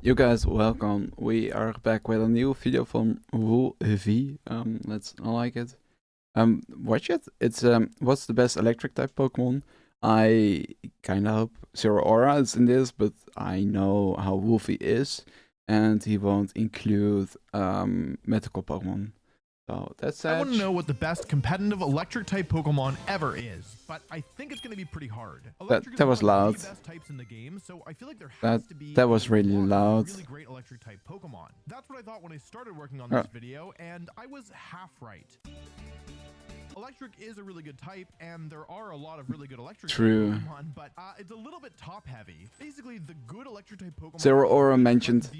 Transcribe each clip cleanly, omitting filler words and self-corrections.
You guys, welcome. We are back with a new video from V. Let's like it. Watch it. It's what's the best electric type Pokemon? I kinda hope Zero Aura is in this, but I know how Wolfie is, and he won't include mythical Pokemon. So that's I want to it. know what the best competitive electric type Pokemon ever is, but I think it's going to be pretty hard. Electric That was is one of loud. the best types in the game, so I feel like there has to be That was really loud. really great electric type Pokemon. That's what I thought when I started working on this video, and I was half right. Electric is a really good type, and there are a lot of really good electric Pokemon, but it's a little bit top heavy. Basically, the good electric type Pokemon Zero Aura mentioned,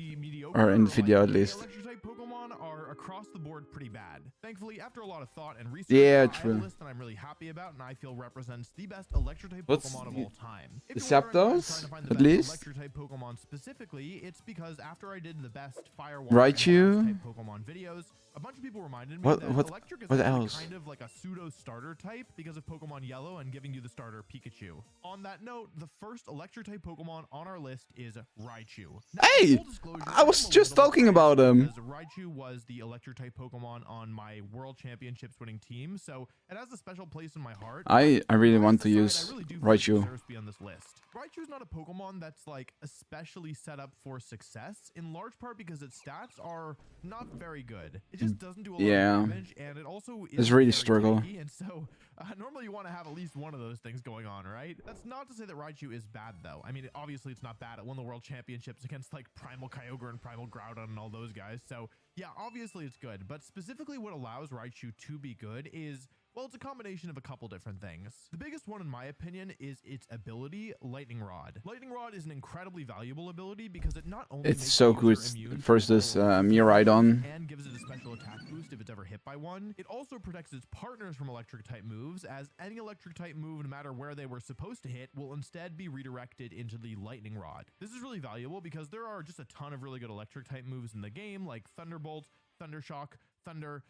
or in the like video at least. Electric type Pokemon are across the board pretty bad. Thankfully, after a lot of thought and research, Yeah, I true. have a list that I'm really happy about, and I feel represents the best electric type What's Pokemon of all time. the Zapdos, at least? Electric type Pokemon specifically, it's because after I did the best Fire Raichu? type Pokemon videos, a bunch of people reminded me that electric is what else? kind of like a pseudo starter type because of Pokemon Yellow and giving you the starter Pikachu. On that note, the first electric type Pokemon on our list is Raichu. Now, Hey! I was just talking about him. Raichu was the electric type Pokemon on my World Championships winning team, so it has a special place in my heart. I really want to use Raichu. On this list. Raichu is not a Pokemon that's like especially set up for success, in large part because its stats are not very good. It just doesn't do a lot of damage, and it also is really struggle. tanky, and so normally you want to have at least one of those things going on, right? That's not to say that Raichu is bad, though. I mean, obviously it's not bad. It won the World Championships against like Primal Kyogre and Primal Groudon and all those guys, so yeah, obviously it's good. But specifically what allows Raichu to be good is, well, it's a combination of a couple different things. The biggest one, in my opinion, is its ability, Lightning Rod. Lightning Rod is an incredibly valuable ability because it not only It's so good versus Miraidon. and gives it a special attack boost if it's ever hit by one. It also protects its partners from electric type moves, as any electric type move, no matter where they were supposed to hit, will instead be redirected into the Lightning Rod. This is really valuable because there are just a ton of really good electric type moves in the game, like Thunderbolt, Thundershock, Thunder,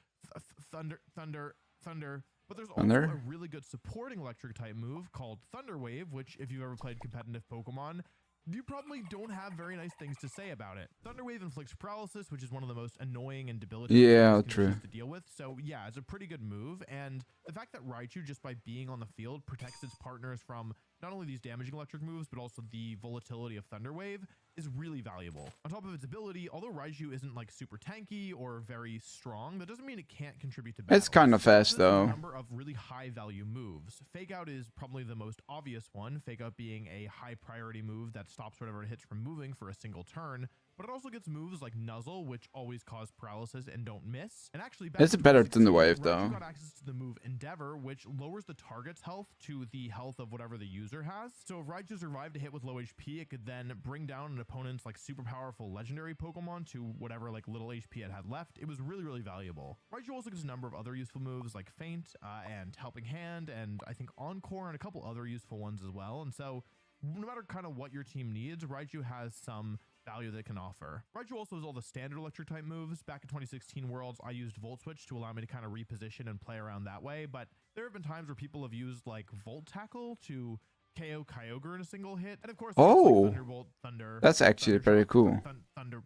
but there's also a really good supporting electric type move called Thunder Wave, which if you've ever played competitive Pokemon, you probably don't have very nice things to say about it. Thunder Wave inflicts paralysis, which is one of the most annoying and debilitating things to deal with. So yeah, it's a pretty good move, and the fact that Raichu, just by being on the field, protects its partners from not only these damaging electric moves, but also the volatility of Thunder Wave is really valuable. On top of its ability, although Raichu isn't like super tanky or very strong, that doesn't mean it can't contribute to battles. It's kind of fast though. A number of really high value moves. Fake Out is probably the most obvious one, Fake Out being a high priority move that stops whatever it hits from moving for a single turn. But it also gets moves like Nuzzle, which always cause paralysis and don't miss. And actually, it's better than the Wave, though. Got access to the move Endeavor, which lowers the target's health to the health of whatever the user has. So if Raichu survived a hit with low HP, it could then bring down an opponent's like super powerful legendary Pokemon to whatever like little HP it had left. It was really, really valuable. Raichu also gets a number of other useful moves like Feint and Helping Hand, and I think Encore, and a couple other useful ones as well. And so no matter kind of what your team needs, Raichu has some value they can offer. Raichu also has all the standard electric type moves. Back in 2016 Worlds, I used Volt Switch to allow me to kind of reposition and play around that way, but there have been times where people have used like Volt Tackle to KO Kyogre in a single hit, and of course, like Thunderbolt, Thunder. That's actually pretty cool. Thunder.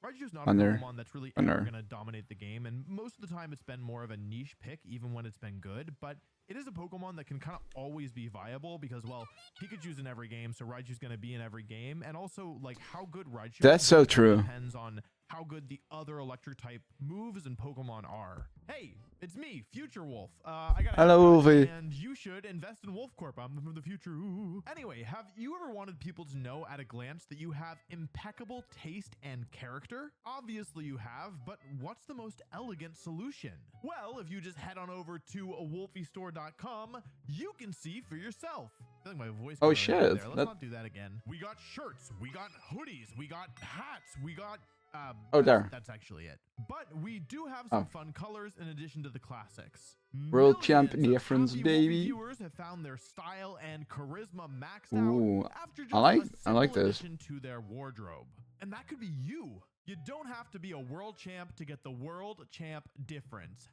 Raichu's not a Pokemon that's really ever going to dominate the game, and most of the time it's been more of a niche pick, even when it's been good, but it is a Pokemon that can kind of always be viable because, well, Pikachu's in every game, so Raichu's going to be in every game, and also, like, how good Raichu That's so true. Depends on how good the other electric type moves and Pokemon are. Hey, it's me, Future Wolf. I got Hello, Wolfie. And you should invest in Wolf Corp. I'm from the future. Ooh. Anyway, have you ever wanted people to know at a glance that you have impeccable taste and character? Obviously you have, but what's the most elegant solution? Well, if you just head on over to wolfiestore.com, you can see for yourself. I feel like my voice. Oh shit! Let's not do that again. We got shirts, we got hoodies, we got hats, we got. That's actually it. But we do have some fun colors in addition to the classics. World Champion difference, baby. Viewers have found their style and charisma maxed out after just I like this. To their wardrobe. And that could be you. You don't have to be a world champ to get the world champ difference.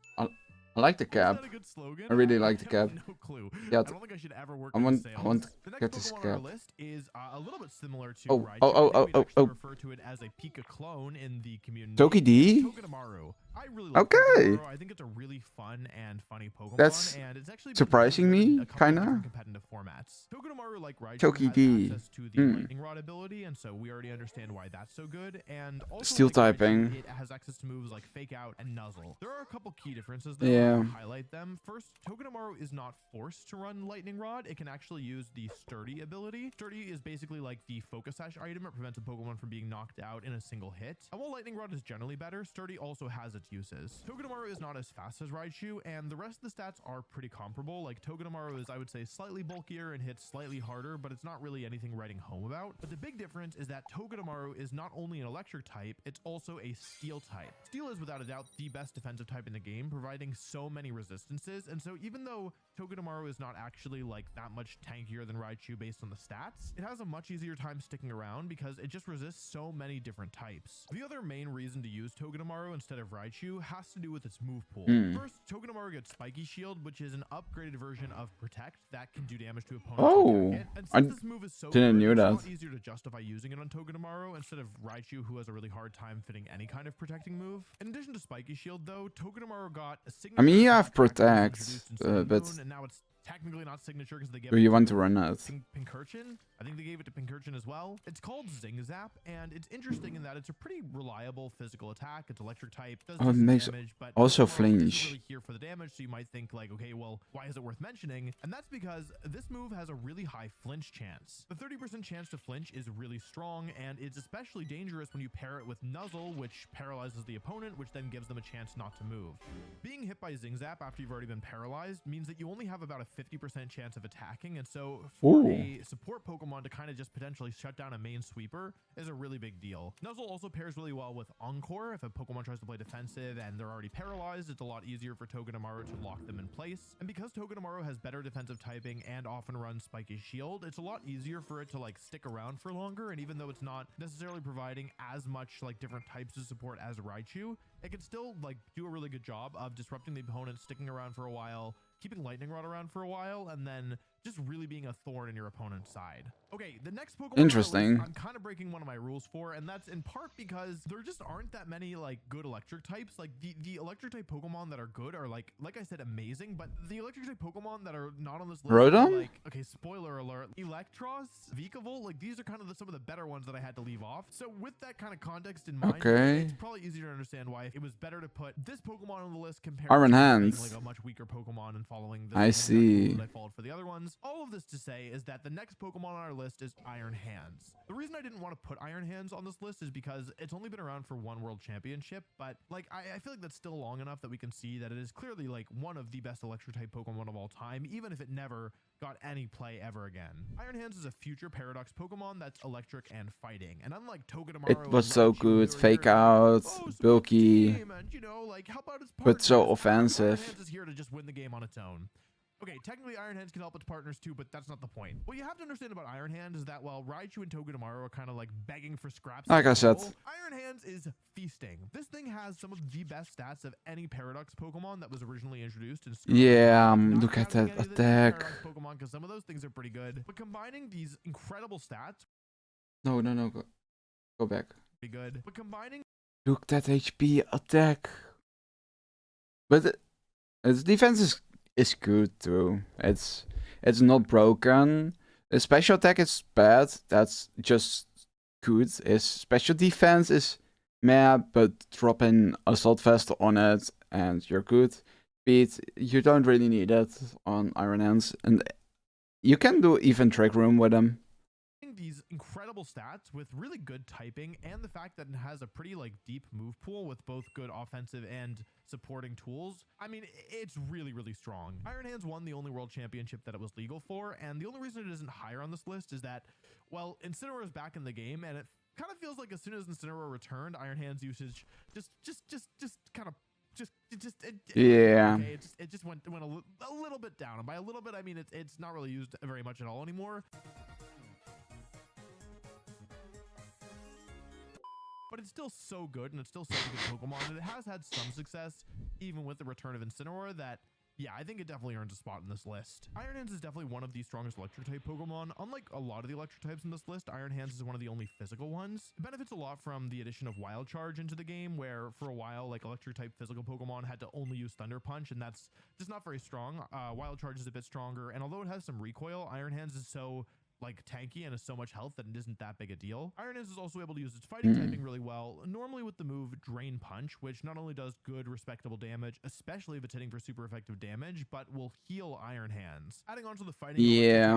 I like the Is cap. that a good slogan? I really like the have cap. no clue. Yeah, I don't think I should ever work I in want sales. The to next get this Pokemon on our cap. list is a little bit similar to Oh, Raichu. oh, I think we'd actually oh. refer to it as a Pika clone in the community. Toki D? Togedemaru. I really like Okay. Togedemaru. I think it's a really fun and funny Pokemon, That's and it's actually been surprising featured in me, a couple of kinda. different competitive formats. Togedemaru, like Raichu, Toki has D. access to the Lightning Rod ability, and so we already understand why that's so good. And also, Steel like Raichu, typing. it has access to moves like Fake Out and Nuzzle. There are a couple key differences though. Yeah. I'll highlight them. First, Togedemaru is not forced to run Lightning Rod. It can actually use the Sturdy ability. Sturdy is basically like the Focus Sash item. It prevents a Pokemon from being knocked out in a single hit. And while Lightning Rod is generally better, Sturdy also has its uses. Togedemaru is not as fast as Raichu, and the rest of the stats are pretty comparable. Like Togedemaru is, I would say, slightly bulkier and hits slightly harder, but it's not really anything writing home about. But the big difference is that Togedemaru is not only an electric type, it's also a steel type. Steel is without a doubt the best defensive type in the game, providing so many resistances. And so even though Togedemaru is not actually like that much tankier than Raichu based on the stats, it has a much easier time sticking around because it just resists so many different types. The other main reason to use Togedemaru instead of Raichu has to do with its move pool. First, Togedemaru gets Spiky Shield, which is an upgraded version of Protect that can do damage to opponents. Oh, and I since this move is so didn't good, know it's a that. lot easier to justify using it on Togedemaru instead of Raichu, who has a really hard time fitting any kind of protecting move. In addition to Spiky Shield, though, Togedemaru got a signature. I mean, you have attack that was Protect, introduced in Sun and but Moon, and now it's technically not signature because they gave do it you to want to run that? Pincurchin. I think they gave it to Pincurchin as well. It's called Zing Zap, and it's interesting in that it's a pretty reliable physical attack. It's electric type, does Oh, it decent makes damage, but also Togedemaru isn't flinch. really here for the damage, so you might think like, okay, well, why is it worth mentioning? And that's because this move has a really high flinch chance. The 30% chance to flinch is really strong, and it's especially dangerous when you pair it with Nuzzle, which paralyzes the opponent, which then gives them a chance not to move. Being hit by Zing Zap after you've already been paralyzed means that you only have about a 50% chance of attacking, and so for a support Pokemon to kind of just potentially shut down a main sweeper is a really big deal. Nuzzle also pairs really well with Encore. If a Pokemon tries to play defensive and they're already paralyzed, it's a lot easier for Togedemaru to lock them in place. And because Togedemaru has better defensive typing and often runs Spiky Shield, it's a lot easier for it to like stick around for longer. And even though it's not necessarily providing as much like different types of support as Raichu, it can still like do a really good job of disrupting the opponent, sticking around for a while, keeping Lightning Rod around for a while, and then just really being a thorn in your opponent's side. Okay, the next Pokemon Interesting. I'm kind of breaking one of my rules for, and that's in part because there just aren't that many like good electric types. Like the electric type Pokemon that are good are like I said, amazing, but the electric type Pokemon that are not on this list are Rotom? like, okay, spoiler alert, Electros, Vikavolt, like these are kind of some of the better ones that I had to leave off. So with that kind of context in mind, Okay. it's probably easier to understand why it was better to put this Pokemon on the list compared Iron to Hands. being like a much weaker Pokemon and following the I same exact rule see. that I followed for the other ones. All of this to say is that the next Pokemon on our list is Iron Hands. The reason I didn't want to put Iron Hands on this list is because it's only been around for one World Championship, but like I feel like that's still long enough that we can see that it is clearly like one of the best electric type Pokemon of all time, even if it never got any play ever again. Iron Hands is a future Paradox Pokemon that's electric and fighting, and unlike Togedemaru, It was so Raichu, good. who are Fake here to, out, support the bulky, team and, you know, like help out its but so partners. offensive. Iron Hands is here to just win the game on its own. Okay, technically Iron Hands can help its partners too, but that's not the point. What you have to understand about Iron Hands is that while Raichu and Togedemaru are kind of like begging for scraps, Like I said. Iron Hands is feasting. This thing has some of the best stats of any Paradox Pokemon that was originally introduced in Scarlet. Yeah, Not look at counting that any of the new attack. Paradox Pokemon, because some of those things are pretty good. But combining these incredible stats, No, go back. pretty good. But combining Look that HP attack. But its defense is good too. It's not broken. The special attack is bad. That's just good. Its special defense is meh, but drop an assault vest on it and you're good. Speed, you don't really need it on Iron Hands, and you can do even Trick Room with them. these incredible stats with really good typing and the fact that it has a pretty like deep move pool with both good offensive and supporting tools, I mean, it's really, really strong. Iron Hands won the only world championship that it was legal for, and the only reason it isn't higher on this list is that, well, Incineroar is back in the game, and it kind of feels like as soon as Incineroar returned, Iron Hands usage just kind of yeah. Okay, it just went a little bit down, and by a little bit I mean it's not really used very much at all anymore. but it's still so good, and it's still such a good Pokemon, and it has had some success, even with the return of Incineroar, that yeah, I think it definitely earns a spot in this list. Iron Hands is definitely one of the strongest electric type Pokemon. Unlike a lot of the electric types in this list, Iron Hands is one of the only physical ones. It benefits a lot from the addition of Wild Charge into the game, where for a while, like electric type physical Pokemon had to only use Thunder Punch, and that's just not very strong. Wild Charge is a bit stronger, and although it has some recoil, Iron Hands is so like tanky and has so much health that it isn't that big a deal. Iron Hands is also able to use its fighting typing really well, normally with the move Drain Punch, which not only does good respectable damage, especially if it's hitting for super effective damage, but will heal Iron Hands. Adding on to the fighting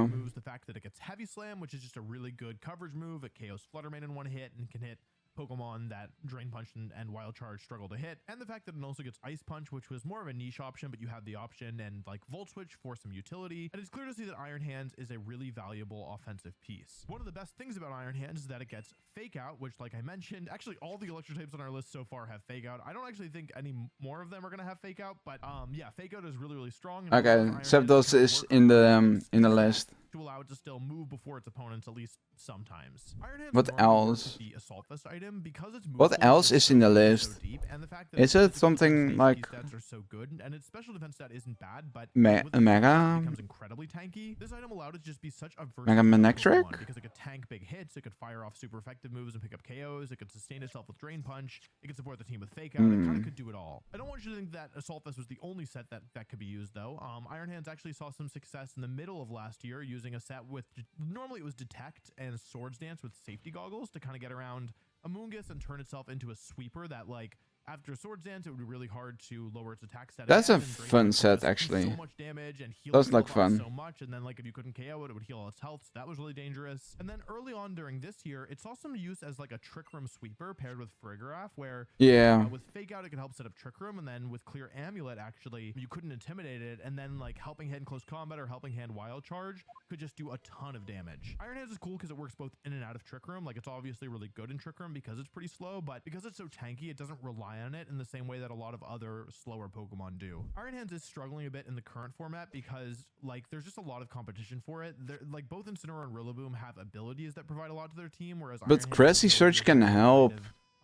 moves, the fact that it gets Heavy Slam, which is just a really good coverage move. It KOs Fluttermane in one hit and can hit Pokemon that Drain Punch and Wild Charge struggle to hit, and the fact that it also gets Ice Punch, which was more of a niche option, but you have the option, and like Volt Switch for some utility, and it's clear to see that Iron Hands is a really valuable offensive piece. One of the best things about Iron Hands is that it gets Fake Out, which, like I mentioned, actually all the electric types on our list so far have Fake Out. I don't actually think any more of them are going to have Fake Out, but yeah, Fake Out is really, really strong. Okay, Zapdos is in the list. To allow it to still move before its opponents at least sometimes. Iron Hands what else? The Assault Vest item because it's what else is in the list? So deep, and the fact that is it something like stats are so good, and its special defense stat isn't bad, but Mega it becomes incredibly tanky. This item allowed it to just be such a Mega Manectric because it could tank big hits, it could fire off super effective moves and pick up KOs, it could sustain itself with Drain Punch, it could support the team with Fake Out. It kind of could do it all. I don't want you to think that Assault Vest was the only set that could be used though. Iron Hands actually saw some success in the middle of last year using a set with normally it was Detect and Swords Dance with safety goggles to kind of get around Amoonguss and turn itself into a sweeper that, like, after Swords Dance, it would be really hard to lower its attack stat. That's a fun set, actually. So much damage and heal does look fun. So much, and then like if you couldn't KO it, it would heal all its health. So that was really dangerous. And then early on during this year, it saw some use as like a Trick Room sweeper paired with Farigiraf, where with Fake Out it could help set up Trick Room, and then with Clear Amulet, actually you couldn't intimidate it, and then like Helping Hand Close Combat or Helping Hand Wild Charge could just do a ton of damage. Iron Hands is cool because it works both in and out of Trick Room. Like it's obviously really good in Trick Room because it's pretty slow, but because it's so tanky, it doesn't rely on it in the same way that a lot of other slower Pokemon do. Iron Hands is struggling a bit in the current format because like there's just a lot of competition for it. They're, like both Incineroar and Rillaboom have abilities that provide a lot to their team, whereas but Crazy Surge can help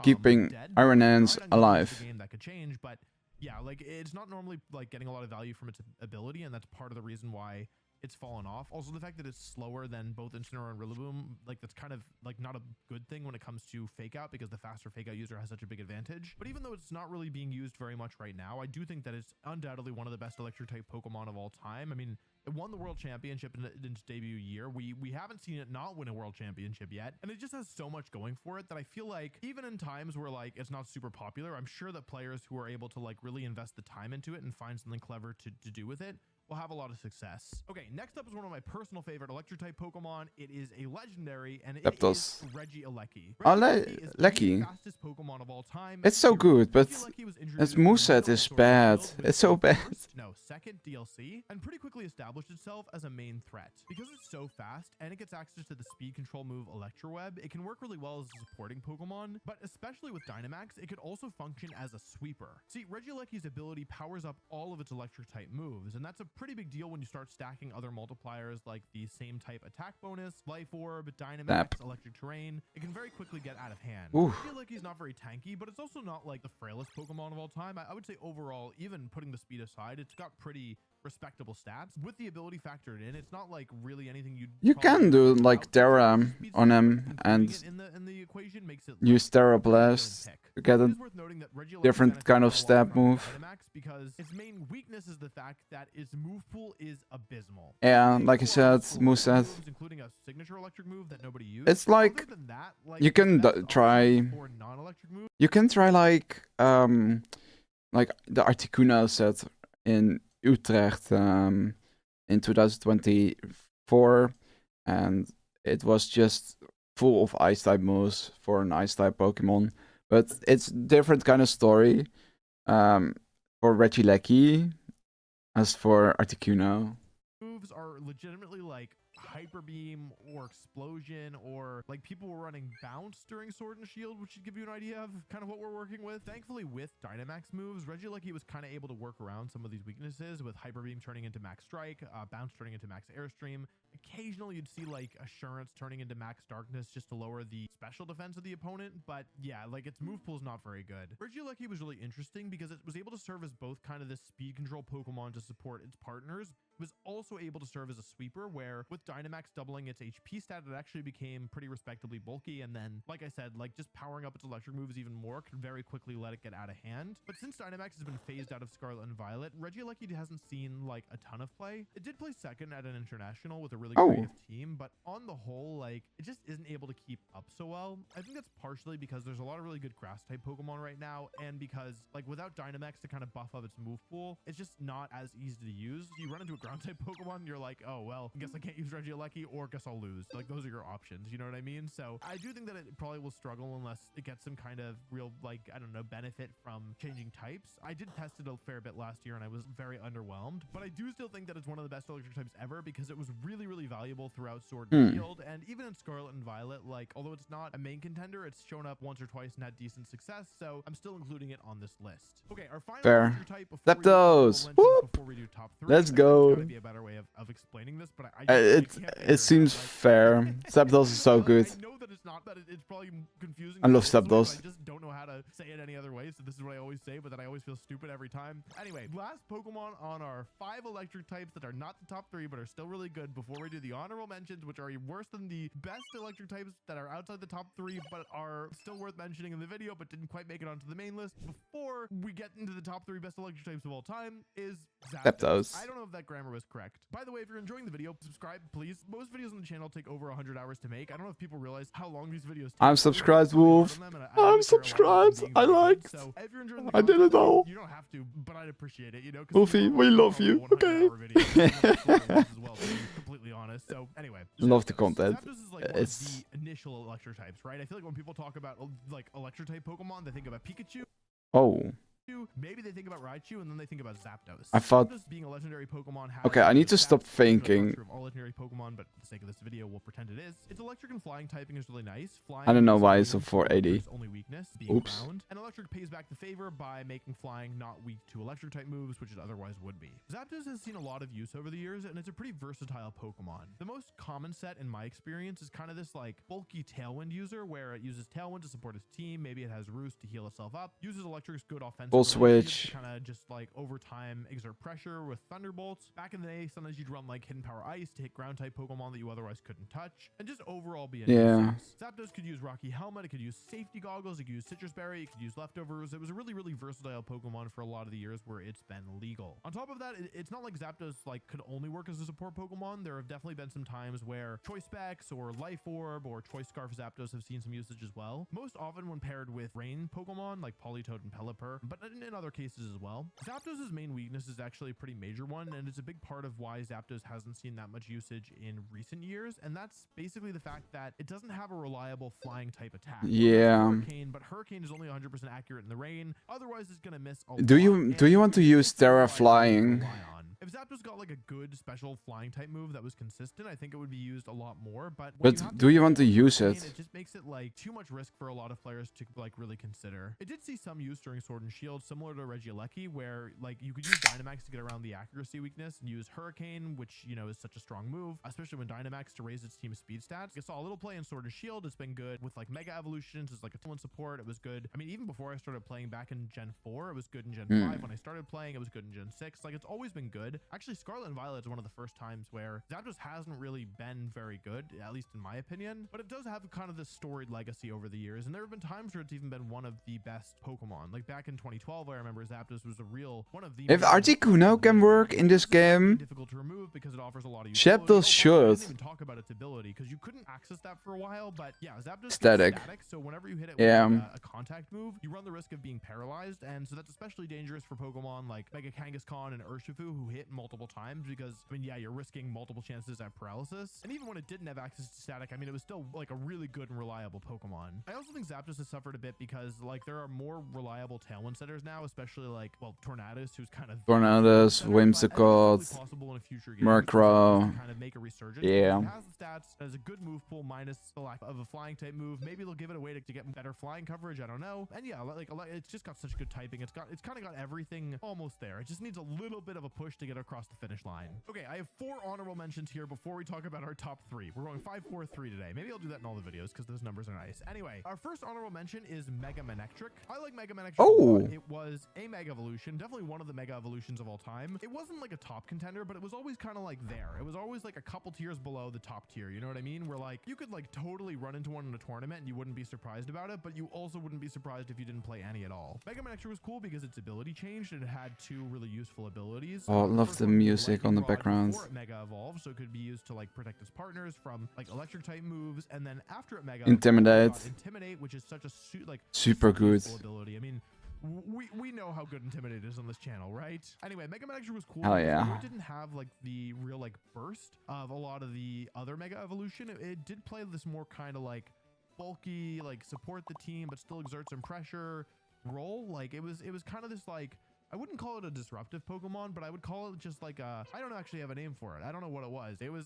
keeping Iron Hands alive. Game that could change, but yeah, like it's not normally like getting a lot of value from its ability, and that's part of the reason why it's fallen off. Also, the fact that it's slower than both Incineroar and Rillaboom, like that's kind of like not a good thing when it comes to Fake Out, because the faster Fake Out user has such a big advantage. But even though it's not really being used very much right now, I do think that it's undoubtedly one of the best electric type Pokemon of all time. I mean, it won the World Championship in its debut year. We haven't seen it not win a World Championship yet, and it just has so much going for it that I feel like even in times where like it's not super popular, I'm sure that players who are able to like really invest the time into it and find something clever to do with it will have a lot of success. Okay, next up is one of my personal favorite electric type Pokemon. It is a legendary, and it is Regieleki. Regieleki is the fastest Pokemon of all time. It's so good, but its moveset is bad. It's so bad. Second DLC, and pretty quickly established itself as a main threat. Because it's so fast, and it gets access to the speed control move Electroweb, it can work really well as a supporting Pokemon, but especially with Dynamax, it could also function as a sweeper. See, Regieleki's ability powers up all of its electric type moves, and that's a pretty big deal when you start stacking other multipliers like the same type attack bonus, Life Orb, Dynamax, Electric Terrain. It can very quickly get out of hand. Regieleki is not very tanky, but it's also not like the frailest Pokemon of all time. I would say overall, even putting the speed aside, it's got pretty respectable stats. With the ability factored in, it's not like really anything you can do like Terra on him and in the equation makes it use Terra Blast to get a different kind of stab move. Because its main weakness is the fact that its move pool is abysmal. Yeah, like I said, moveset. Including a signature electric move that nobody used. It's like you can try. You can try like the Articuno set in Utrecht in 2024, and it was just full of ice type moves for an ice type Pokemon, but it's different kind of story for Regieleki as for Articuno. Moves are legitimately like Hyper Beam or Explosion, or like people were running Bounce during Sword and Shield, which should give you an idea of kind of what we're working with. Thankfully, with Dynamax moves, Regieleki was kind of able to work around some of these weaknesses, with Hyper Beam turning into Max Strike, Bounce turning into Max Airstream. Occasionally, you'd see like Assurance turning into Max Darkness just to lower the special defense of the opponent, but yeah, like its move pool is not very good. Regieleki was really interesting because it was able to serve as both kind of this speed control Pokemon to support its partners. It was also able to serve as a sweeper, where with Dynamax doubling its HP stat, it actually became pretty respectably bulky. And then, like I said, like just powering up its electric moves even more could very quickly let it get out of hand. But since Dynamax has been phased out of Scarlet and Violet, Regieleki hasn't seen like a ton of play. It did play second at an international with a really creative team, but on the whole, like it just isn't able to keep up so well. I think that's partially because there's a lot of really good grass type Pokemon right now, and because like without Dynamax to kind of buff up its move pool, it's just not as easy to use. You run into a ground type Pokemon and you're like, oh well, I guess I can't use Regieleki, or guess I'll lose. Like those are your options, you know what I mean? So I do think that it probably will struggle unless it gets some kind of real, like, I don't know, benefit from changing types. I did test it a fair bit last year and I was very underwhelmed, but I do still think that it's one of the best electric types ever because it was really, really valuable throughout Sword and Shield, and even in Scarlet and Violet. Like, although it's not a main contender, it's shown up once or twice and had decent success, so I'm still including it on this list. Okay, our final electric type before we do top 3. Let's go. There's gotta be a better way of explaining this, but it seems fair. Zapdos is so good. I know that it's not, that it's probably confusing. I love Zapdos. I just don't know how to say it any other way, so this is what I always say, but then I always feel stupid every time. Anyway, last Pokemon on our 5 electric types that are not the top 3 but are still really good before we do the honorable mentions, which are worse than the best electric types that are outside the top 3 but are still worth mentioning in the video but didn't quite make it onto the main list. Before we get into the top 3 best electric types of all time is Zapdos. I don't know if that grammar was correct. By the way, if you're enjoying the video, subscribe, please. Most videos on the channel take over 100 hours to make. I don't know if people realize how long these videos take. I'm subscribed, Wolf. I'm subscribed. I liked. So if you're enjoying the I did it all. You don't have to, but I'd appreciate it, you know. Wolfie, we love you. Okay. Completely honest. So anyway, love the content. Zapdos is like one of the initial electric types, right? I feel like when people talk about like electric type Pokemon, they think about Pikachu. Oh. Maybe they think about Raichu, and then they think about Zapdos. I thought Zapdos being a legendary Pokemon. Okay, I need to stop thinking. All legendary Pokemon, but for the sake of this video, we'll pretend it is. Its electric and flying typing is really nice. Flying, I don't know why it's a 480. Only weakness being ground. And electric pays back the favor by making flying not weak to electric type moves, which it otherwise would be. Zapdos has seen a lot of use over the years, and it's a pretty versatile Pokemon. The most common set in my experience is kind of this like bulky Tailwind user, where it uses Tailwind to support its team. Maybe it has Roost to heal itself up. Uses electric's good offensive. Full switch. Kind of just like over time exert pressure with Thunderbolts. Back in the day, sometimes you'd run like Hidden Power Ice to hit ground type Pokemon that you otherwise couldn't touch, and just overall be a nuisance. Zapdos could use Rocky Helmet, it could use Safety Goggles, it could use Citrus Berry, it could use Leftovers. It was a really, really versatile Pokemon for a lot of the years where it's been legal. On top of that, it's not like Zapdos like could only work as a support Pokemon. There have definitely been some times where Choice Specs or Life Orb or Choice Scarf Zapdos have seen some usage as well. Most often when paired with rain Pokemon like Politoed and Pelipper, but in other cases as well. Zapdos' main weakness is actually a pretty major one, and it's a big part of why Zapdos hasn't seen that much usage in recent years, and that's basically the fact that it doesn't have a reliable flying type attack. Hurricane, but Hurricane is only 100% accurate in the rain, otherwise it's gonna miss a lot. Do you want to use Terra Flying? If Zapdos got like a good special flying type move that was consistent, I think it would be used a lot more. But do you want to use it? It just makes it like too much risk for a lot of players to like really consider. It did see some use during Sword and Shield, similar to Regieleki, where like you could use Dynamax to get around the accuracy weakness and use Hurricane, which you know is such a strong move, especially when Dynamax to raise its team's speed stats. I saw a little play in Sword and Shield. It's been good with like Mega Evolutions. It's like a Tailwind support. It was good. I mean, even before I started playing back in Gen 4, it was good in Gen 5. When I started playing, it was good in Gen 6. Like it's always been good. Actually, Scarlet and Violet is one of the first times where Zapdos hasn't really been very good, at least in my opinion, but it does have kind of this storied legacy over the years, and there have been times where it's even been one of the best Pokemon. Like back in 2012, I remember Zapdos was a real one of the. If Articuno can work in this game, difficult to remove because it offers a lot of Zapdos should. I didn't even talk about its ability because you couldn't access that for a while, but yeah, Zapdos is static. So whenever you hit it with a contact move, you run the risk of being paralyzed, and so that's especially dangerous for Pokemon like Mega Kangaskhan and Urshifu, who hit hit multiple times because, I mean, yeah, you're risking multiple chances at paralysis. And even when it didn't have access to static, I mean, it was still like a really good and reliable Pokemon. I also think Zapdos has suffered a bit because like there are more reliable Tailwind setters now, especially like, well, Tornadus, who's kind of Whimsicott, Murkrow. Kind of make a resurgence. Yeah. It has the stats as a good move pool minus the lack of a flying type move. Maybe they'll give it a way to get better flying coverage. I don't know. And yeah, like it's just got such good typing. It's kind of got everything almost there. It just needs a little bit of a push to get across the finish line. Okay, I have 4 honorable mentions here before we talk about our top 3. We're going 5, 4, 3 today. Maybe I'll do that in all the videos because those numbers are nice. Anyway, our first honorable mention is Mega Manectric. I like Mega Manectric. Oh, it was a Mega Evolution, definitely one of the Mega Evolutions of all time. It wasn't like a top contender, but it was always kind of like there. It was always like a couple tiers below the top tier. You know what I mean? Where like you could like totally run into one in a tournament and you wouldn't be surprised about it, but you also wouldn't be surprised if you didn't play any at all. Mega Manectric was cool because its ability changed and it had 2 really useful abilities. Oh, I love the music on the background. Before it Mega evolved, so it could be used to like protect its partners from like electric type moves, and then after it Mega Intimidate, which is such a super good ability. I mean, we know how good Intimidate is on this channel, right? Anyway, Mega Manectric was cool. Hell yeah. It didn't have like the real like burst of a lot of the other Mega Evolution. It did play this more kind of like bulky, like support the team but still exert some pressure role. Like it was kind of this like, I wouldn't call it a disruptive Pokemon, but I would call it just like a, I don't actually have a name for it. I don't know what it was. It was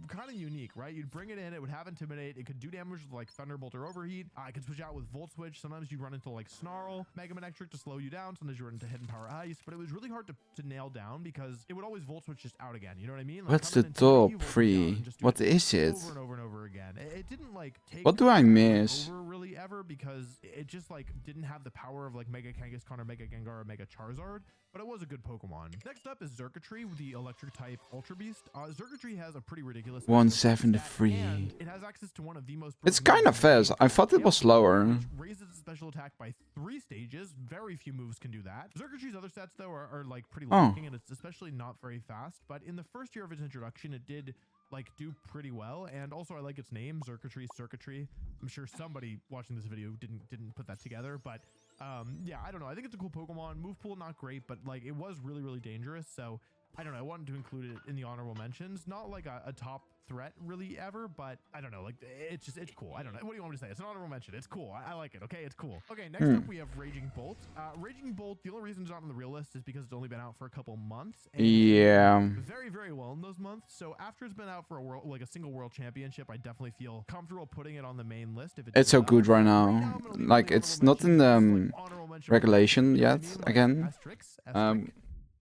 kind of unique, right? You'd bring it in, it would have Intimidate, it could do damage with like Thunderbolt or Overheat. I could switch out with Volt Switch. Sometimes you run into like Snarl, Mega Manectric to slow you down. Sometimes you run into Hidden Power Ice, but it was really hard to nail down because it would always Volt Switch just out again. You know what I mean? Like, what's the top 3? What is it? Over and over and over again. It didn't like take what do I miss? over really ever because it just like didn't have the power of like Mega Kangaskhan or Mega Gengar or Mega Charizard. But it was a good Pokemon. Next up is Xurkitree with the electric type Ultra Beast. Xurkitree has a pretty ridiculous 173. and it has access to one of the most. It's kind of fast. I thought it was slower. Raises its special attack by 3 stages. Very few moves can do that. Xurkitree's other stats though are like pretty lacking, and it's especially not very fast. But in the first year of its introduction, it did like do pretty well. And also I like its name, Circuitry. I'm sure somebody watching this video didn't put that together, but yeah, I don't know. I think it's a cool Pokemon. Move pool not great, but like it was really dangerous. So I don't know. I wanted to include it in the honorable mentions. Not like a top threat really ever, but I don't know. Like it's cool. I don't know. What do you want me to say? It's an honorable mention. It's cool. I like it. Okay, it's cool. Okay, next up we have Raging Bolt. Raging Bolt. The only reason it's not on the real list is because it's only been out for a couple months. And yeah. Very well in those months. So after it's been out for a single world championship, I definitely feel comfortable putting it on the main list. If it's so good right now. Like it's not in the regulation yet. Again.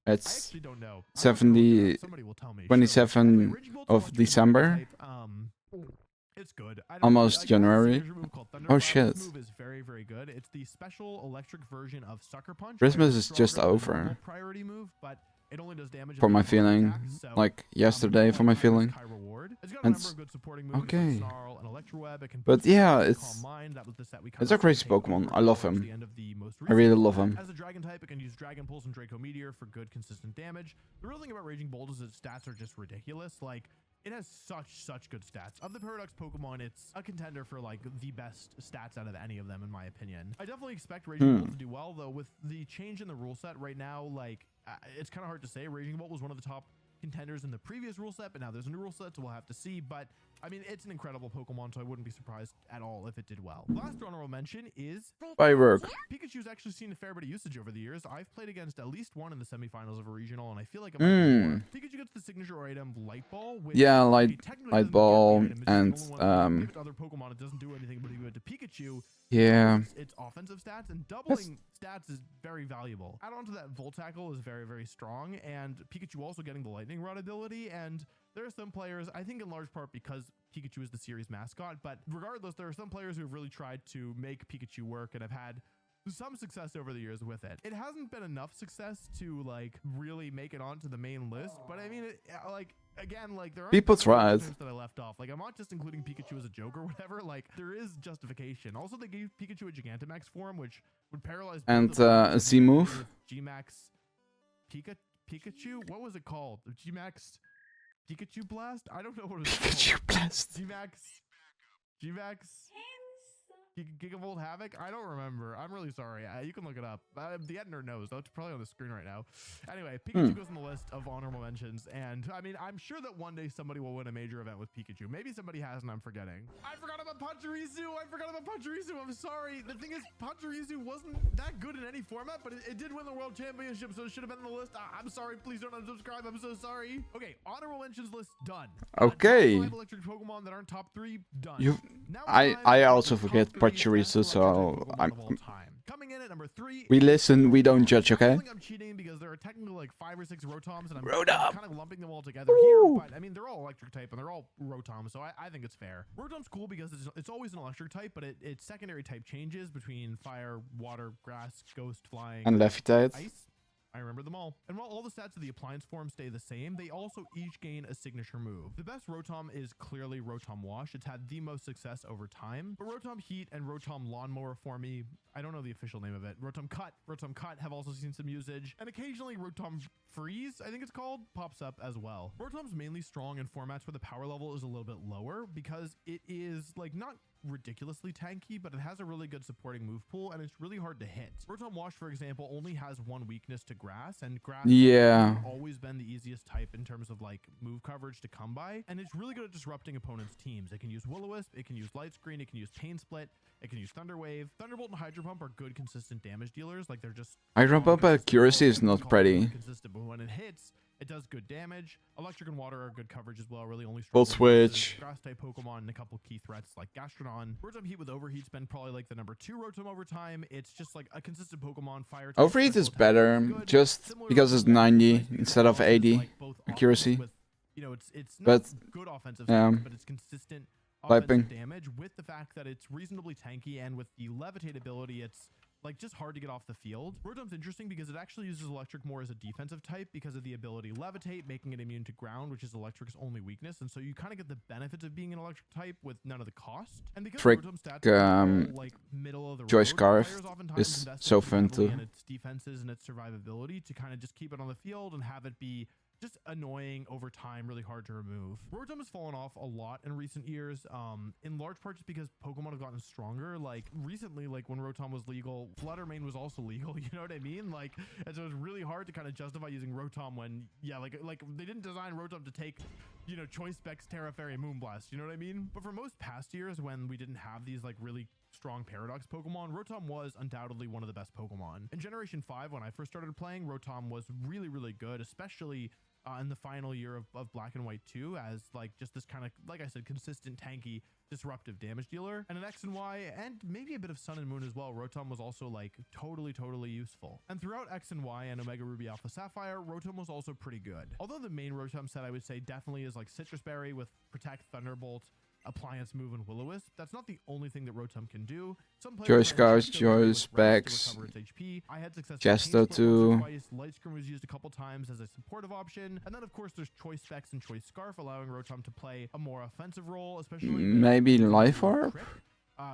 It's 27 of December. It's good. Almost January. Oh shit. Move is very good. It's the special electric version of Sucker Punch. Christmas is just over. Priority move, but it only does damage for my feeling. Like yesterday for my feeling. And okay. But yeah, it's a crazy Pokemon. I love him. I really love him. As a dragon type, it can use Dragon Pulse and Draco Meteor for good consistent damage. The real thing about Raging Bolt is its stats are just ridiculous. Like it has such good stats. Of the Paradox Pokemon, it's a contender for like the best stats out of any of them in my opinion. I definitely expect Raging Bolt to do well though. With the change in the rule set right now, like it's kind of hard to say. Raging Bolt was one of the top contenders in the previous rule set, but now there's a new rule set, so we'll have to see. But I mean, it's an incredible Pokemon, so I wouldn't be surprised at all if it did well. Last honorable mention is Firework. Pikachu's actually seen a fair bit of usage over the years. I've played against at least one in the semifinals of a regional, and I feel like it might be Pikachu gets the signature item Light Ball. Which Light Ball, and other Pokemon, it doesn't do anything, but if you go to Pikachu, yeah, its offensive stats and doubling stats is very valuable. Add on to that, Volt Tackle is very strong, and Pikachu also getting the Lightning Rod ability. And there are some players, I think in large part because Pikachu is the series mascot, but regardless, there are some players who have really tried to make Pikachu work and have had some success over the years with it. It hasn't been enough success to like really make it onto the main list, but I mean, again, like there are people tried that I left off. Like I'm not just including Pikachu as a joke or whatever. Like there is justification. Also, they gave Pikachu a Gigantamax form, which would paralyze. And a Z move. Gmax Pikachu. What was it called? Gmax Pikachu Blast. I don't know what it was called. Pikachu Blast. Gmax. Gigavolt Havoc? I don't remember. I'm really sorry. You can look it up. The editor knows. That's probably on the screen right now. Anyway, Pikachu goes on the list of honorable mentions. And I mean, I'm sure that one day somebody will win a major event with Pikachu. Maybe somebody has and I'm forgetting. I forgot about Pachirisu. I'm sorry. The thing is, Pachirisu wasn't that good in any format, but it did win the world championship, so it should have been on the list. I'm sorry. Please don't unsubscribe. I'm so sorry. Okay, honorable mentions list done. Okay. 5 electric Pokemon that aren't top 3 done. I also forget Pachirisu, so coming in at number 3. we listen, we don't judge, okay? I'm cheating because there are technically like 5 or 6 Rotoms, and I'm Rotom. kind of lumping them all together here. But I mean, they're all electric type and they're all Rotom, so I think it's fair. Rotom's cool because it's always an electric type, but its secondary type changes between fire, water, grass, ghost, flying, And Levitate. ice. I remember them all. And while all the stats of the appliance form stay the same, they also each gain a signature move. The best Rotom is clearly Rotom Wash. It's had the most success over time. But Rotom Heat and Rotom Lawnmower for me, I don't know the official name of it. Rotom Cut have also seen some usage. And occasionally Rotom Freeze, I think it's called, pops up as well. Rotom's mainly strong in formats where the power level is a little bit lower because it is like not ridiculously tanky, but it has a really good supporting move pool and it's really hard to hit. Rotom Wash, for example, only has one weakness to grass, and grass has always been the easiest type in terms of like move coverage to come by, and it's really good at disrupting opponents' teams. It can use Will-O-Wisp, it can use Light Screen, it can use Pain Split, it can use Thunder Wave. Thunderbolt and Hydro Pump are good consistent damage dealers. Like they're just Hydro Pump accuracy is not pretty. Consistent, but when it hits, it does good damage. Electric and Water are good coverage as well. Really only Volt Switch. Grass type Pokemon and a couple key threats like Gastrodon. Rotom Heat with Overheat's been probably like the number 2 Rotom over time. It's just like a consistent Pokemon. Fire type, Overheat is better, just because it's 90 instead of 80 like accuracy. with, you know, it's not good offensive stats, but it's consistent offensive damage with the fact that it's reasonably tanky, and with the Levitate ability, it's like just hard to get off the field. Rotom's interesting because it actually uses electric more as a defensive type because of the ability Levitate, making it immune to ground, which is electric's only weakness. And so you kind of get the benefits of being an electric type with none of the cost. And because Rotom's stats are like middle of the Joy road, Scarf players oftentimes is invest so too fun heavily too. in its defenses and its survivability to kind of just keep it on the field and have it be just annoying over time, really hard to remove. Rotom has fallen off a lot in recent years, in large part just because Pokemon have gotten stronger. Like recently, like when Rotom was legal, Fluttermane was also legal, you know what I mean? Like, and so it's really hard to kind of justify using Rotom when, yeah, like they didn't design Rotom to take, you know, Choice Specs, Terra Fairy, Moonblast, you know what I mean? But for most past years when we didn't have these like really strong Paradox Pokemon, Rotom was undoubtedly one of the best Pokemon. In Generation 5, when I first started playing, Rotom was really, really good, especially in the final year of Black and White 2, as like just this kind of, like I said, consistent, tanky, disruptive damage dealer. And in X and Y, and maybe a bit of Sun and Moon as well, Rotom was also like totally useful. And throughout X and Y and Omega Ruby Alpha Sapphire, Rotom was also pretty good. Although the main Rotom set I would say definitely is like Citrus Berry with Protect, Thunderbolt, Appliance Move, and Will-O-Wisp. That's not the only thing that Rotom can do. Some Joy Scars, Joy Specs, I had success Gesto too. Light Screen was used a couple times as a supportive option. And then of course there's Choice Specs and Choice Scarf, allowing Rotom to play a more offensive role, especially maybe Life Orb?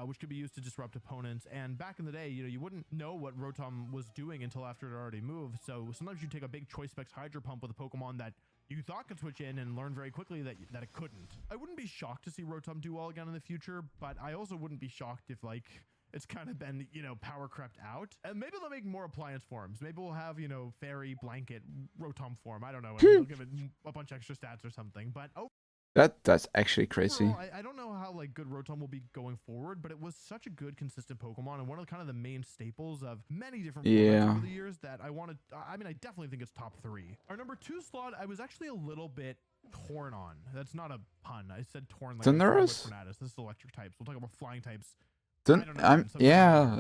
Which could be used to disrupt opponents. And back in the day, you know, you wouldn't know what Rotom was doing until after it already moved. So sometimes you take a big Choice Specs Hydro Pump with a Pokemon that you thought could switch in and learn very quickly that it couldn't. I wouldn't be shocked to see Rotom do well again in the future, but I also wouldn't be shocked if like it's kind of been, you know, power crept out. And maybe they'll make more appliance forms. Maybe we'll have, you know, Fairy, Blanket, Rotom form. I don't know. And they'll give it a bunch of extra stats or something. But that's actually crazy. overall, I don't know how like good Rotom will be going forward, but it was such a good, consistent Pokemon and one of the kind of the main staples of many different formats over the years that I mean, I definitely think it's top 3. Our number 2 slot, I was actually a little bit torn on. That's not a pun. I said torn like Thunderous? This is electric types. We'll talk about flying types. Yeah,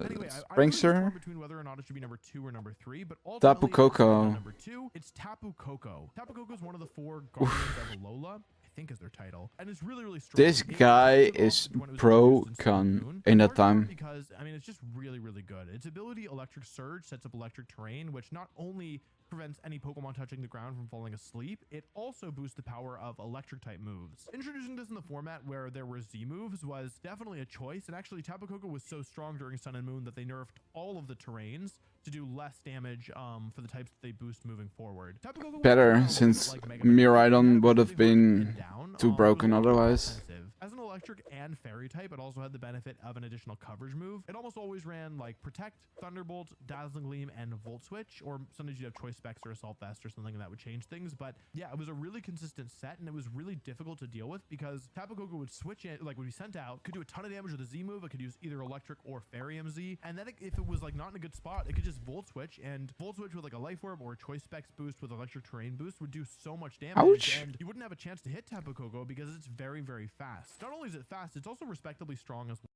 Springster. Between whether or not it should be number 2 or number 3, but Tapu Koko. Number 2, it's Tapu Koko. Tapu Koko is one of the 4 Guardians of Alola, I think is their title, and it's really strong. This guy is broken in that time. Because I mean, it's just really good. Its ability Electric Surge sets up electric terrain, which not only prevents any Pokemon touching the ground from falling asleep. It also boosts the power of electric type moves. Introducing this in the format where there were Z moves was definitely a choice, and actually Tapu Koko was so strong during Sun and Moon that they nerfed all of the terrains to do less damage for the types that they boost moving forward. Tapu Koko Better, since Miraidon would have been too broken otherwise. As an electric and fairy type, it also had the benefit of an additional coverage move. It almost always ran like Protect, Thunderbolt, Dazzling Gleam, and Volt Switch, or sometimes you'd have Choice Specs or Assault Vest or something, and that would change things. But yeah, it was a really consistent set, and it was really difficult to deal with because Tapu Koko would switch in, like would be sent out, could do a ton of damage with a Z move. It could use either electric or fairy MZ, and then if it was like not in a good spot, it could just Volt Switch, and Volt Switch with like a Life Orb or a Choice Specs boost with electric terrain boost would do so much damage. Ouch. And you wouldn't have a chance to hit Tapu Koko because it's very, very fast. Not only is it fast, it's also respectably strong as well.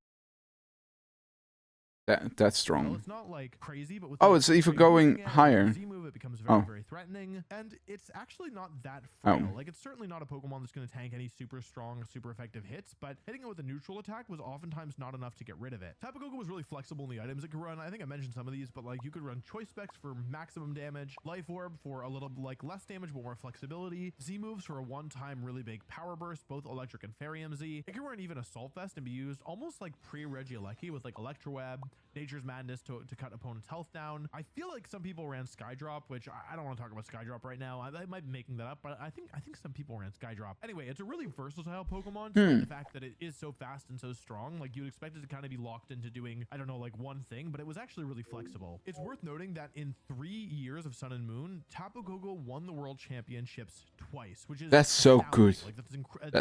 That's strong. Well, it's not like crazy, but with It's even going higher. Z move, it becomes very, very threatening, and it's actually not that frail. Like, it's certainly not a Pokemon that's going to tank any super strong, super effective hits, but hitting it with a neutral attack was oftentimes not enough to get rid of it. Tapu Koko was really flexible in the items it could run. I think I mentioned some of these, but like you could run Choice Specs for maximum damage, Life Orb for a little like less damage but more flexibility, Z moves for a one-time really big power burst, both electric and fairy MZ. It could run even Assault Vest and be used almost like pre-Regieleki with like Electroweb, Nature's Madness to cut opponents' health down. I feel like some people ran Skydrop, which I don't want to talk about Skydrop right now. I might be making that up, but I think some people ran Skydrop. Anyway, it's a really versatile Pokemon. The fact that it is so fast and so strong, like you would expect it to kind of be locked into doing, I don't know, like one thing, but it was actually really flexible. It's worth noting that in 3 years of Sun and Moon, Tapu Koko won the World Championships twice, which is so good. Like,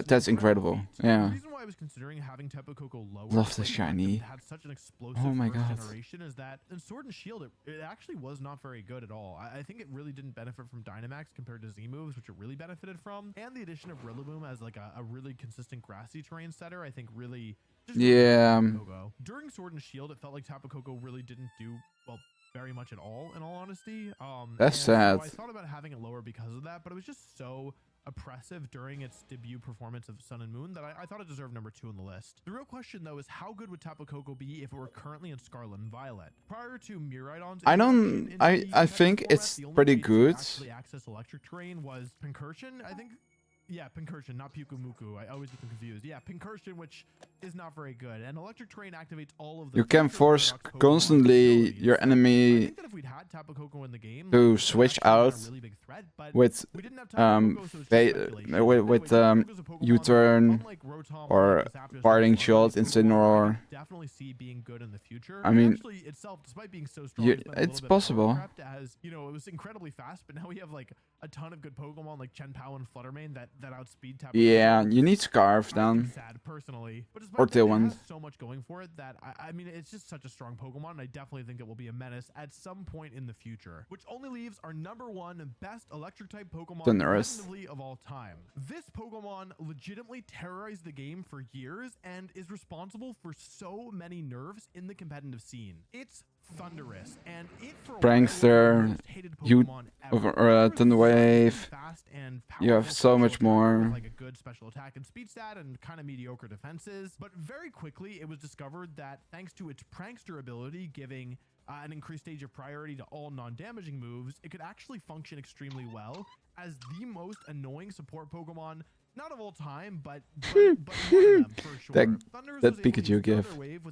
That's incredible. Yeah. The reason why I was considering having Tapu Koko lower, Love the shiny. had such an explosive Oh my God. generation, is that in Sword and Shield it actually was not very good at all. I think it really didn't benefit from Dynamax compared to Z moves, which it really benefited from, and the addition of Rillaboom as like a really consistent grassy terrain setter, I think really just during Sword and Shield it felt like Tapu Koko really didn't do well very much at all, in all honesty. That's sad. So I thought about having it lower because of that, but it was just so oppressive during its debut performance of Sun and Moon that I thought it deserved number 2 on the list. The real question though is how good would Tapu Koko be if it were currently in Scarlet and Violet? Prior to Miraidon's I think it's pretty good. Actually access electric terrain was Pincursion, I think. Yeah, Pincursion, not Pyukumuku. I always get them confused. Yeah, Pincursion, which is not very good. And electric terrain activates all of the... You can force constantly your enemy to switch out with U-turn or parting shot Incineroar. Definitely see being good in the future. I mean, actually itself, despite being so strong, it's possible. As you know, it was incredibly fast, but now we have like a ton of good Pokemon like Chenpao and Fluttermane that outspeed Tapu Koko. Yeah, you need Scarf down. Sad personally, but or Tailwind. It has so much going for it that I mean it's just such a strong Pokemon, and I definitely think it will be a menace at some point in the future. Which only leaves our number 1 best electric type Pokemon competitively of all time. This Pokemon legitimately terrorized the game for years and is responsible for so many nerfs in the competitive scene. It's Thundurus, and it for Prankster, Thunderwave. You have so much more. Like a good special attack and speed stat and kind of mediocre defenses, but very quickly it was discovered that thanks to its Prankster ability giving an increased stage of priority to all non-damaging moves, it could actually function extremely well as the most annoying support Pokemon, not of all time, but one of them for sure. That Pikachu gif,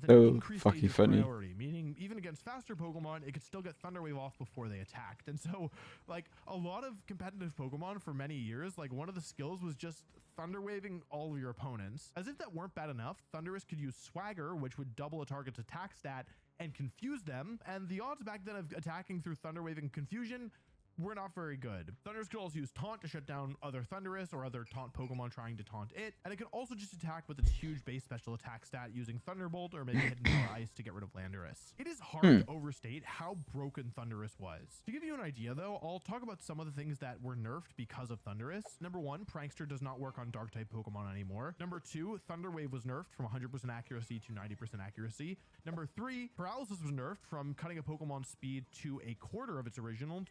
so fucking funny. Meaning, even against faster Pokemon, it could still get Thunderwave off before they attacked. And so, like, a lot of competitive Pokemon for many years, like, one of the skills was just Thunderwaving all of your opponents. As if that weren't bad enough, Thundurus could use Swagger, which would double a target's attack stat and confuse them, and the odds back then of attacking through Thunderwaving Confusion were not very good. Thundurus could also use Taunt to shut down other Thundurus or other Taunt Pokemon trying to taunt it, and it could also just attack with its huge base special attack stat using Thunderbolt or maybe Hidden Power Ice to get rid of Landorus. It is hard to overstate how broken Thundurus was. To give you an idea though, I'll talk about some of the things that were nerfed because of Thundurus. Number 1, Prankster does not work on Dark-type Pokemon anymore. Number 2, Thunderwave was nerfed from 100% accuracy to 90% accuracy. Number 3, Paralysis was nerfed from cutting a Pokemon's speed to a quarter of its original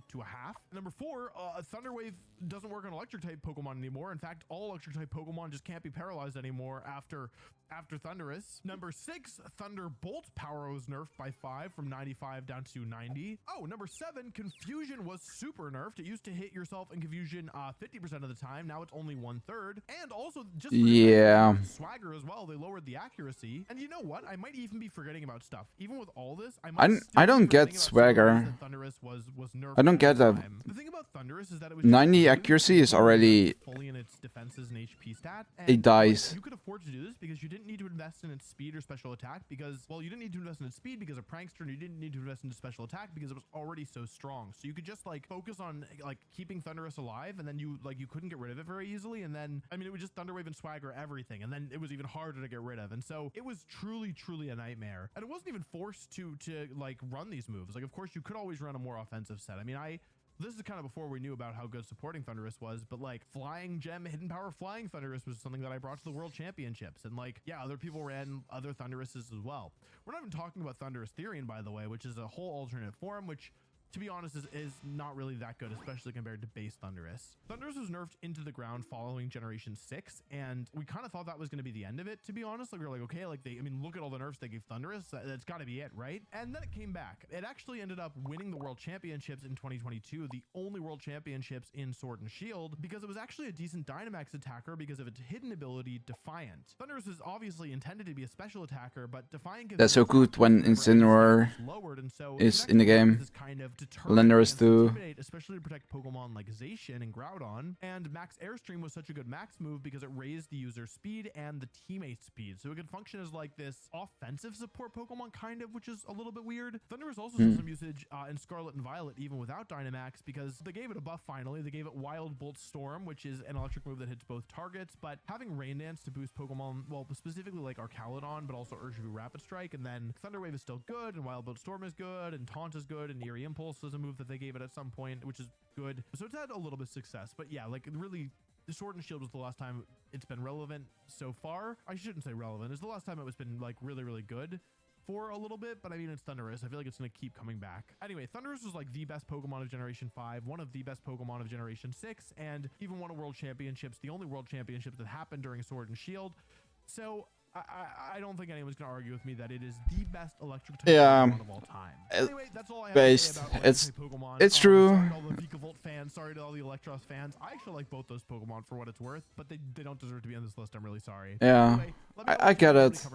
to a half. Number 4, Thunderwave doesn't work on electric type Pokemon anymore. In fact, all electric type Pokemon just can't be paralyzed anymore after after Thunderous. Number 6, Thunderbolt power was nerfed by 5 from 95 down to 90. Oh, number 7, Confusion was super nerfed. It used to hit yourself in Confusion 50% of the time. Now it's only 1/3. And also just Swagger as well. They lowered the accuracy. And you know what? I might even be forgetting about stuff. Even with all this, I don't get Swagger. Thunderous was nerfed. I don't get that. The thing about Thunderous is that it was 90 accuracy is already fully in its defenses and HP stat. And it dies. You could afford to do this because you didn't need to invest in its speed or special attack because, well, you didn't need to invest in its speed because of Prankster, and you didn't need to invest in its special attack because it was already so strong. So you could just like focus on like keeping Thunderous alive, and then you couldn't get rid of it very easily. And then I mean, it would just Thunderwave and Swagger everything, and then it was even harder to get rid of. And so it was truly a nightmare. And it wasn't even forced to like run these moves. Like, of course, you could always run a more offensive set. I mean, this is kind of before we knew about how good supporting Thunderous was, but like Flying Gem, Hidden Power Flying Thunderous was something that I brought to the World Championships. And like, yeah, other people ran other Thunderouses as well. We're not even talking about Thunderous Therian, by the way, which is a whole alternate form, which, to be honest, is not really that good, especially compared to base Thunderous. Thunderous was nerfed into the ground following Generation 6, and we kind of thought that was going to be the end of it, to be honest. Like, we were like, okay, like I mean, look at all the nerfs they gave Thunderous. That's got to be it, right? And then it came back. It actually ended up winning the World Championships in 2022, the only World Championships in Sword and Shield, because it was actually a decent Dynamax attacker because of its hidden ability, Defiant. Thunderous is obviously intended to be a special attacker, but Defiant... That's so good when Incineroar is in the game. Lenders too. Especially to protect Pokemon like Zacian and Groudon. And Max Airstream was such a good max move because it raised the user speed and the teammate speed. So it could function as like this offensive support Pokemon kind of, which is a little bit weird. Thunderous also saw some usage in Scarlet and Violet even without Dynamax because they gave it a buff finally. They gave it Wild Bolt Storm, which is an electric move that hits both targets, but having Rain Dance to boost Pokemon, well, specifically like Arcaludon, but also Urshifu Rapid Strike, and then Thunder Wave is still good, and Wild Bolt Storm is good, and Taunt is good, and Eerie Impulse is a move that they gave it at some point, which is good. So it's had a little bit of success, but yeah, like really, the Sword and Shield was the last time it's been relevant so far. I shouldn't say relevant. It's the last time it was been like really good for a little bit, but I mean, it's Thunderous. I feel like it's going to keep coming back. Anyway, Thunderous was like the best Pokemon of Generation 5, one of the best Pokemon of Generation 6, and even won a World Championships, the only World Championships that happened during Sword and Shield. So I don't think anyone's going to argue with me that it is the best electric type Pokemon of all time. Anyway, that's all I have to say about Pokemon. It's true. Sorry to all the Vikavolt fans, sorry to all the Electros fans. I actually like both those Pokemon for what it's worth, but they don't deserve to be on this list. I'm really sorry. Yeah, anyway, I get it.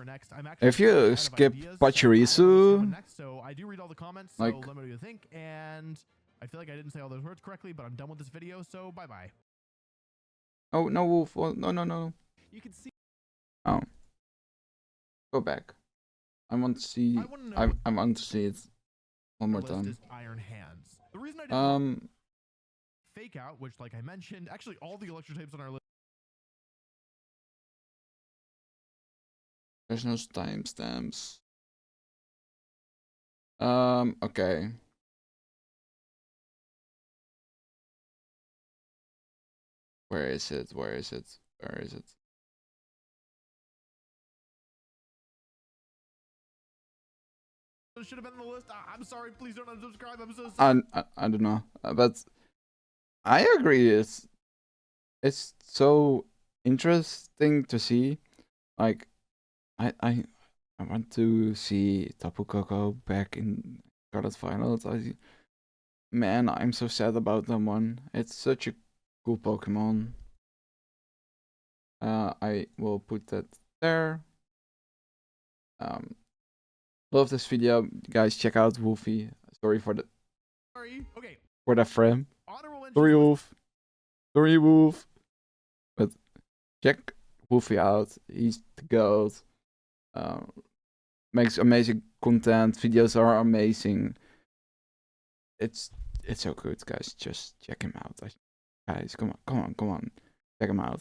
If you skip Pachirisu, so I do read all the comments, so like, let me know what you think. And I feel like I didn't say all those words correctly, but I'm done with this video, so bye-bye. Oh, no, Wolf. Oh, no. You can see... Oh. Go back. I want to see. I want to see it one more time. Iron Hands. The reason I did Fake Out, which, like I mentioned, actually all the electro types on our list. There's no timestamps. Okay. Where is it? Should have been on the list. I'm sorry. Please don't unsubscribe. I'm so sorry. I don't know, but I agree. It's so interesting to see. Like, I want to see Tapu Koko back in Scarlet Finals. Man, I'm so sad about that one. It's such a cool Pokemon. I will put that there. Love this video, guys. Check out Wolfie. Sorry for the for the frame. Sorry, Wolf. Sorry, Wolf. But check Wolfie out. He's the goat. Makes amazing content. Videos are amazing. It's so good, guys. Just check him out. Guys, come on. Check him out.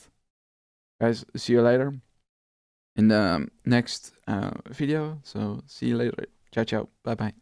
Guys, see you later in the next video. So see you later. Ciao. Bye.